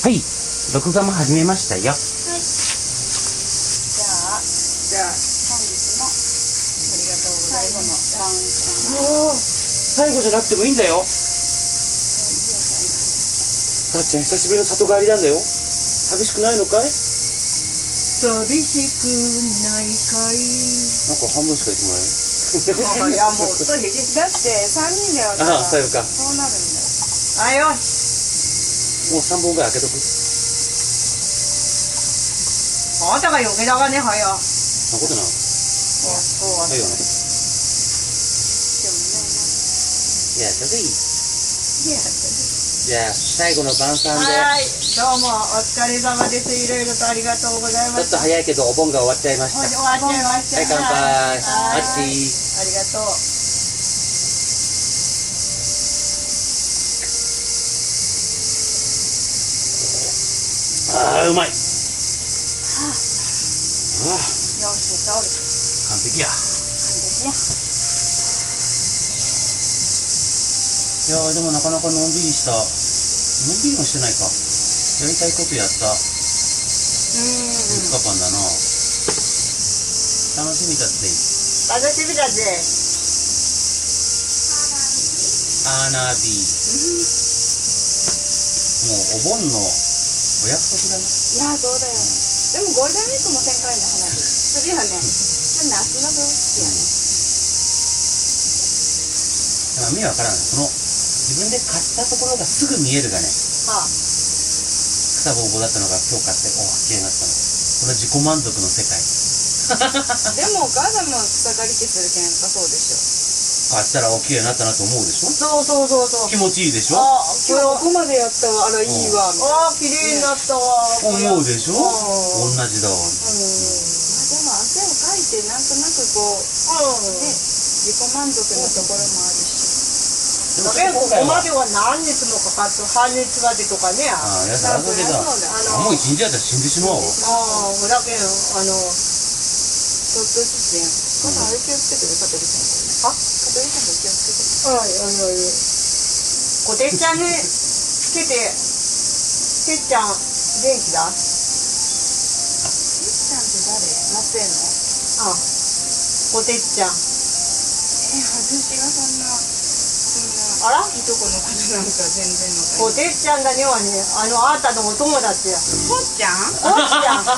はい、録画も始めましたよ。はい。じゃあ、本日もありがとうございます。最後じゃなくてもいいんだよ。母ちゃん、久しぶりの里帰りなんだよ。寂しくないのかい？寂しくないかい。なんか半分しか言ってもらえない。いや、もう、だって3人でやったら、そういうか。そうなるんだよ。あ、よし。もう3本ぐらい開けとく。あなたが余計だがね、はや。そんなことない。そうは。はいよね。いや、それでいい。じゃあ、最後の晩餐で。はい、どうもお疲れ様です。いろいろとありがとうございます。ちょっと早いけど、お盆が終わっちゃいました。終わっちゃいました。はい、乾杯。はい、あっちー。ありがとう。ああ、うまい。はあ、ああ、よし、どうです。完璧や。完璧や。いやー、でもなかなかのんびりした、のんびりもしてないか。やりたいことやった3日間だな。楽しみだって。楽しみだぜ。花火。もうお盆のお約束だな。いや、そうだよ。でもゴールデンウィークも1000回の花火するよね。夏の風景やね。だから目わからない。その自分で買ったところがすぐ見えるがね。はあ、草ぼうぼうだったのが今日買って、お、綺麗になったの。これは自己満足の世界。でもお母さんも草刈り機するけんかそうでし買ったらお綺麗になったなと思うでしょ。ょ。そう。気持ちいいでしょ。あ、今日ここまでやったわ。あら、いいわ。あ、綺麗になったわ。思うでしょ。同じだわ。まあでも汗をかいてなんとなくこう、ね、自己満足のところもあるし。でもここまでは何日もかかって半日までとかね。ああ、やだ、それだ。もう一日やったら死んでしまうわ。ああ、だけん、ちょっとずつやん。このあれ気をつけてる、香取さん。香取さんも気をつけてる。こてっちゃんにつけて、てっちゃん、元気だ？てっちゃんって誰？松江の？ああ、こてっちゃん。私がそんな、あら？いとこのことなんか全然こてっちゃんだにはね、あんたのお友達や。こっちゃん？こっちゃん。こ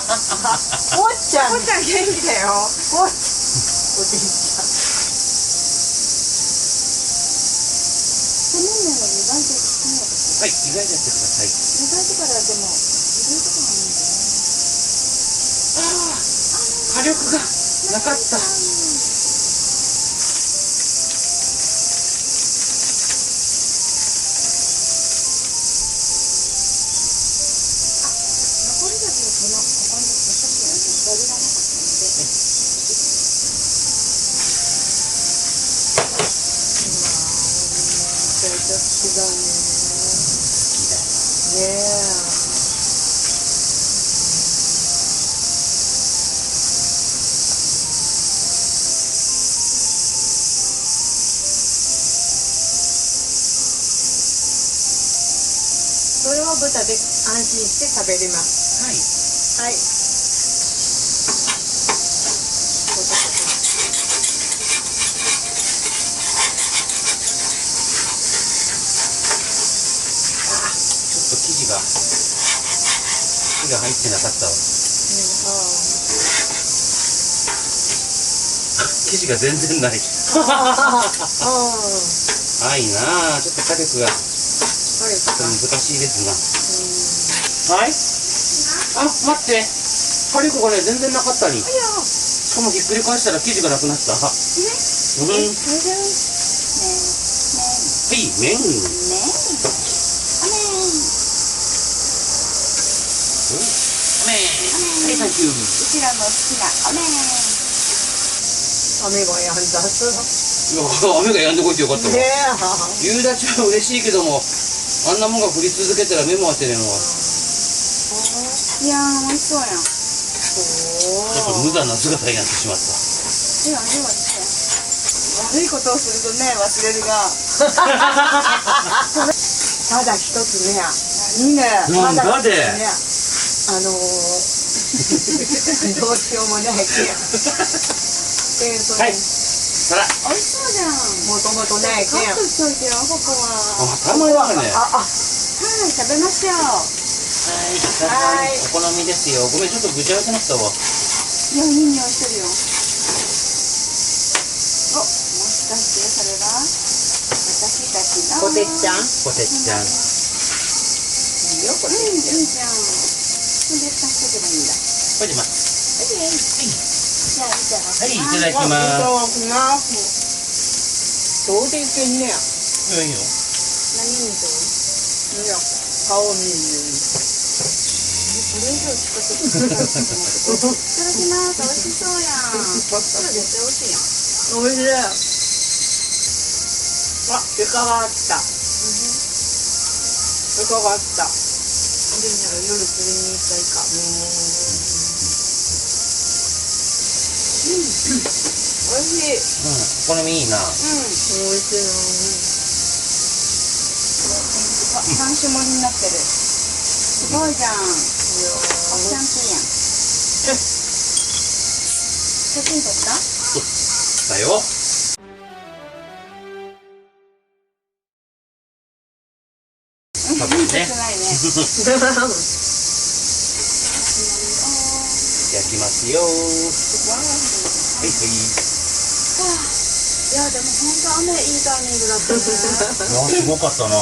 っちゃん。こっちゃん元気だよ。こてっちゃん。この面は湯がいて聞くのかしら。はい、意外とやってください。湯がいてからでも、入れるとこがないんだよね。火力がなかった。残りだけここに私バリがなかったので。それと好きだね。好きだよ。ねえ。それは豚で安心して食べれます。はい。はい。ちょっと生地が入ってなかったわ。生地が全然ない。はいなあ、ちょっと火力が難しいですな。はい。あ、待って。火力がね、全然なかったに。しかもひっくり返したら生地がなくなった。はい、麺。はい、サンキュー。うちらの好きな雨がやんだ。いや、雨が止んでこいてよかったわ。ね夕立ちは嬉しいけども、あんなもんが降り続けたら目も当てねえのは。いやー、美味しそうやん。ちょっと無残な姿になってしまった。味は悪いことをするとね、忘れるが。ただ一つね、いいね。なんだでね、どうしようもないけん。はい皿美味しそうじゃん。もともとないけん。カットしといてよ、ここは。たまにはねはい、食べましょう。はいお好みですよごめんちょっとぐちゃぐちゃなったわいや、いい匂いしてるよ。お、もしかしてそれは私たちのこてっちゃん。ポテちゃんいいよ、こうん、てっちゃん。いいじゃん。それで蓋しとけばいいんだ。これでますじゃあ、見てます。はいいただきますどうでいけんねや。いいよ何にといや、顔見るよこれ以上近くにいただきます。美味しそうやん。これ絶対美味しいやん。うに。おいしい。あ、イカがあった。イカがあった。でもなんか夜釣りに行ったイカ。おいしい。お好みいいなおいしい三種盛りになってる。すごいじゃん。おっちゃんついやん。写真撮った？だよ多分ね撮ってないね。焼きますよはいはいいや、でも本当雨いいタイミングだったね。いやすごかったなね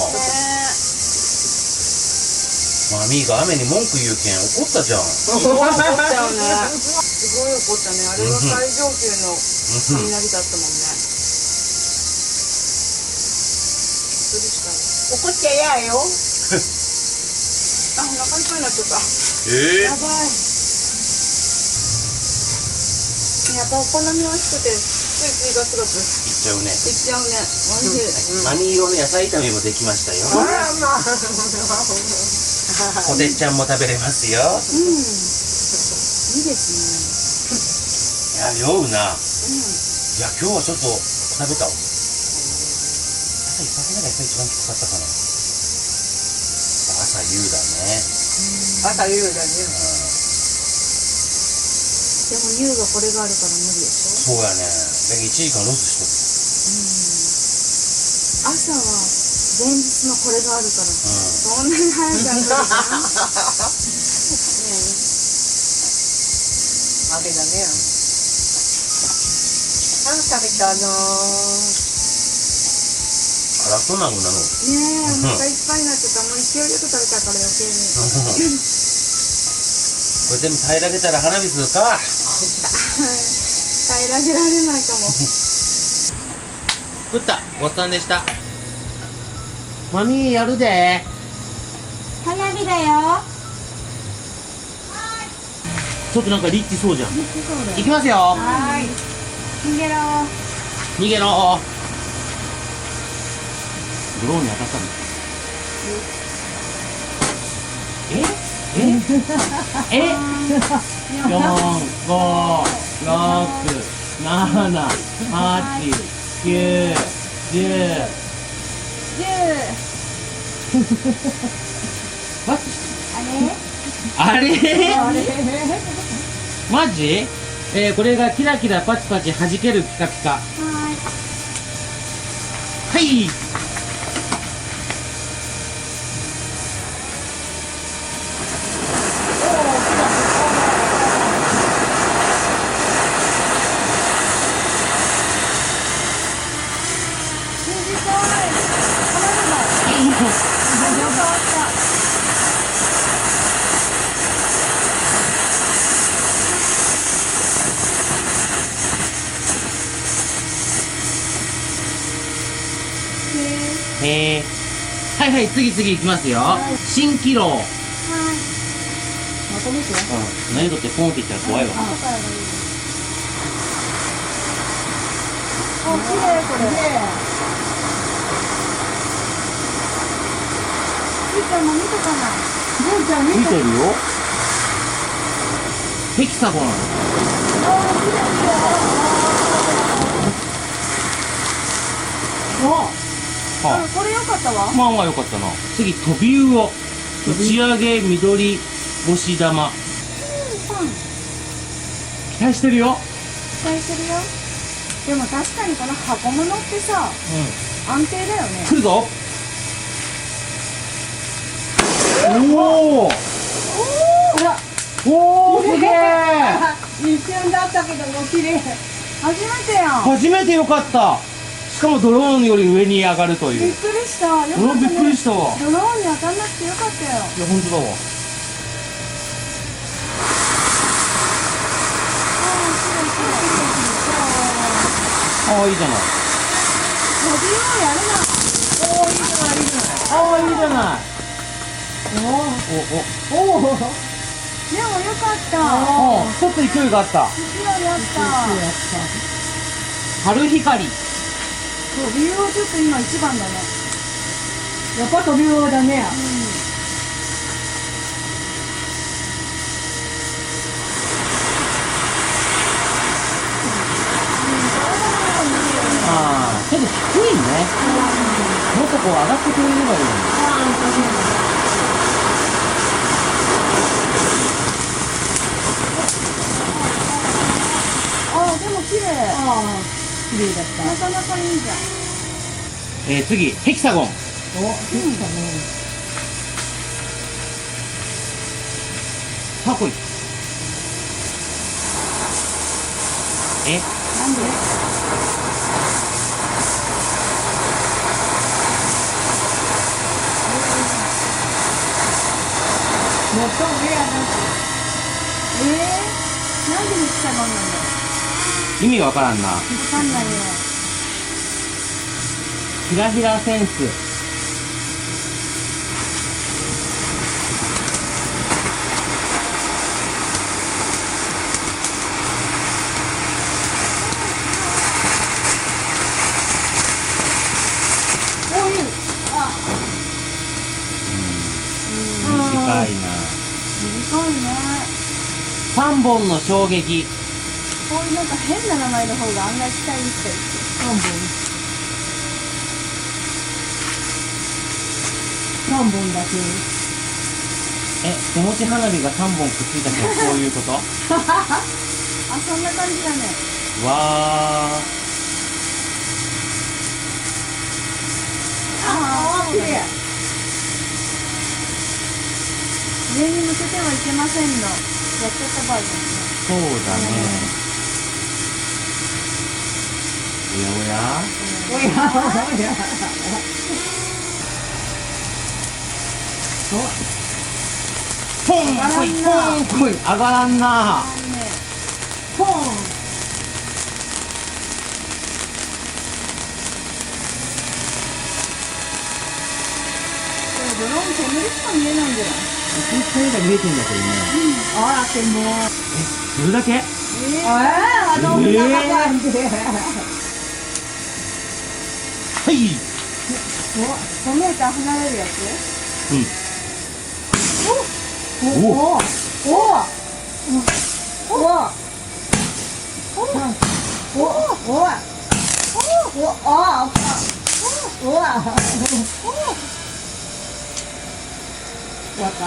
マミーが雨に文句言うけん怒ったじゃん怒っちゃうね。すごい怒ったね。あれは最上級の雷だったもんね。びっくりしたよ。怒っちゃ嫌よ。あ、お腹いっぱいになっちゃった。やばい。やっぱお好み美味しくて、ついついガツガツいっちゃうねいっちゃうね。美味しい。マミー色の野菜炒めもできましたよあらまあ。ポテちゃんも食べれますよいいですいや酔うな、いや今日はちょっと食べたわ朝一発目がやっぱり一番きつかったかな朝夕だね朝夕だね。ね。でも優がこれがあるから無理でしそうやねだけど1時間ロスしょ。朝は前日のこれがあるから。とるそんなに早くやるじゃん。ね雨だね。あ、食べたな。あらそうなのなのえ、お腹いっぱいになってた。もう勢いよく食べたから余計に。これ全部平らげたら花火するか平らげられないかも。食ったごちそうさんでしたマミーやるで花火だよ。ちょっとなんかリッチそうじゃんいきますよはーい。逃げろ。逃げろドローンに当たったのえ4、5、6、7、8、9、10 あれ？あれマジ？これがキラキラパチパチ弾けるピカピカ。はいはいはい次行きますよ。蜃気楼。まとめて。何とってポンっていったら怖いわ。後からがいい。お、綺麗これ。ゆうちゃんも見てかな。ゆうちゃん見て。見てるよ。ヘキサゴン。これ良かったわ。まあまあよかったな。次飛び魚。打ち上げ緑星玉。期待してるよ。期待してるよ。でも確かにこの箱物ってさ、安定だよね。来るぞ。おお。ほら、おお、すげえ。一瞬だったけども綺麗。初めてやん。初めてよかった。しかもドローンより上に上がるという。びっくりした。よかったね。びっくりしたわ。ドローンに当たんなくてよかったよ。いや、本当だわ。ああ、いいじゃない。飛びようやるな。おお、いいじゃない、いいじゃない。ああ、いいじゃない。おお。でもよかった。ちょっと勢いがあった。勢いあった。春光。飛びようちょっと今一番だね。やっぱ飛びようだね。ああ、ちょっと低いね。もっとこう上がってくれればいいのに。ああ、でも綺麗。綺麗だった。なかなかいいじゃん。次、ヘキサゴン。ヘキサゴン。タコイ。なんで？もっと上やな。なんでヘキサゴンなんだろう。意味がわからんな。わかんないよ。ひらひらセンス。おい。短いな。短いね。3本の衝撃。こういうなんか変な名前の方が案外期待してる。3本だけ。手持ち花火が3本くっついたからこういうこと？あ、そんな感じだね。わああ、綺麗。上に向けてはいけませんの。やっちゃったバージョンね。そうだね。おやおや？おやおや。ポン来いポン来い上がらんな。ポン。ドローン煙しか見えないんじゃない？光が見えてんだけどね。あら、でも。それだけ？あの感じ。はい。5メーター離れるやつ？おおお終わった？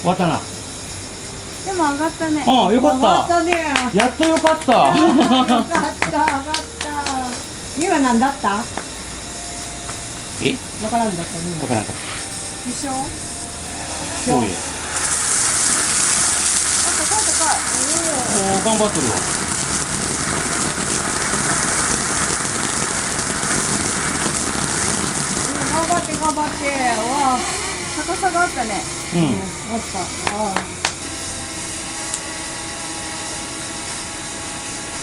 終わったな。でも上がったね。ああ、よかった。上がったね。やっとよかった。よかった、上がった。今何だった？わからんだったね。わからなかった。一緒？そうよ。高い。おー、頑張ってるわ。頑張って。わあ、高さがあったね。あった。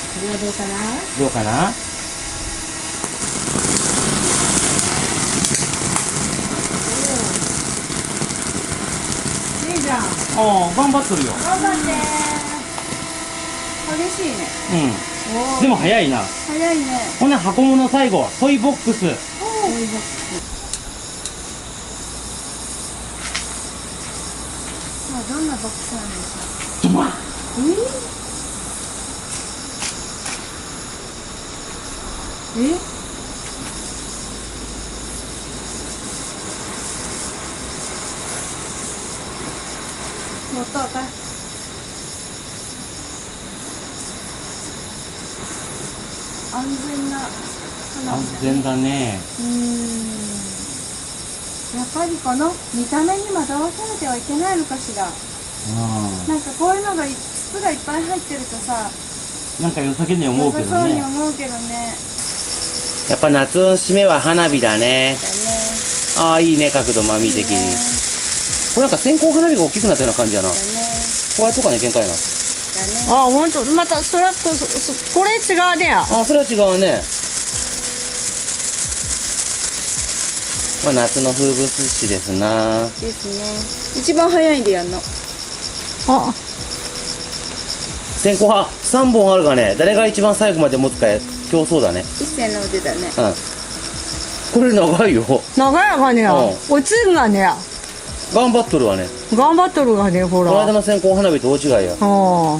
これはどうかな？どうかな？いいじゃん。ああ、頑張ってるよ。頑張って。激しいね。でも早いな。早いね。ほな、箱物最後、トイボックス。どんなボックスなんでしょう。ドマン。乗ったかい。安全な花安火だ。全だね。やっぱりこの見た目に惑わされてはいけないのかしら。なんかこういうのが筒がいっぱい入ってるとさ、なんか良さげに思うけど良さそうにね。思うけどね。やっぱ夏の締めは花火だね。だね。ああ、いいね、角度、マミー的に。これなんか線香花火が大きくなったような感じやな。だね。これとかね、限界な。だね。あ、ほんと、また、それと、これ違うねや。あ、それは違うね。まあ、夏の風物詩ですな。ですね。一番早いんでやんの。あ、線香は3本あるがね、誰が一番最後まで持つか競争だね。一斉の腕だね。うん。これ長いよ。長いがねや。うん落ちんがねや。頑張っとるわね。頑張っとるがね、ほこの間ら。の線香花火と大違いや。ほ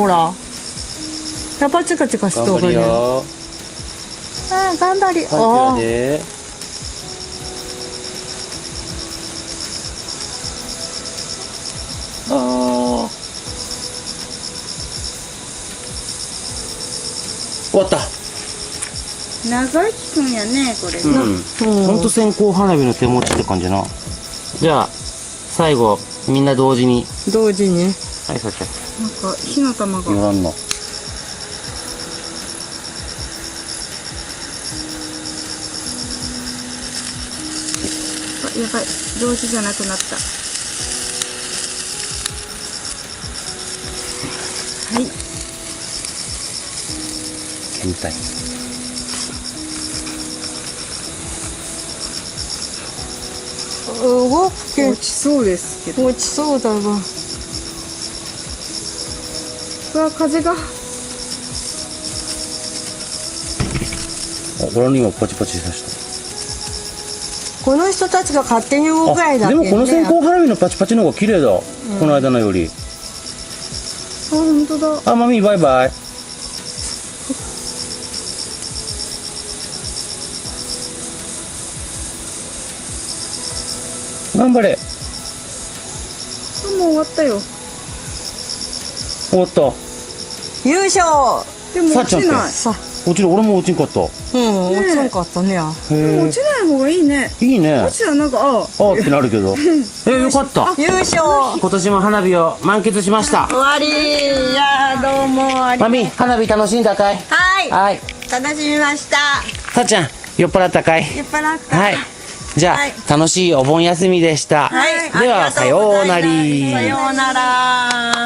ら。やっぱチカチカし頑とるね。張りよ。あ、頑張り。はい、で。ああ。終わった。長生きくんやね、これ。ほんと線香花火の手持ちって感じな。じゃあ、最後、みんな同時に。同時に。はい、さっちゃん。なんか火の玉が。よらんの。あ、やばい。同時じゃなくなった。はい。みたい。動くけ落ちそうですけど。落ちそうだわ。うわ、風が。あ、これにもパチパチさした。この人たちが勝手に動かないだけね。でもこの線香花火のパチパチの方が綺麗だ。この間のより。あ、本当だ。あ、マミーバイバイ。頑張れ。あ、もう終わったよ。終わった。優勝。でも落ちない。さ、落ちる、俺も落ちんかった。落ちなかったねや。へえ。落ちない方がいいね。いいね。落ちたらなんか、ああってなるけど。よかった。優勝。今年も花火を満喫しました。終わり。いやー、どうもあり。マミー、花火楽しんだかい？はい。はい。楽しみました。さっちゃん、酔っ払ったかい？酔っ払った。はい。じゃあ、はい楽しいお盆休みでした。はい。では、さようなさり。ようなら。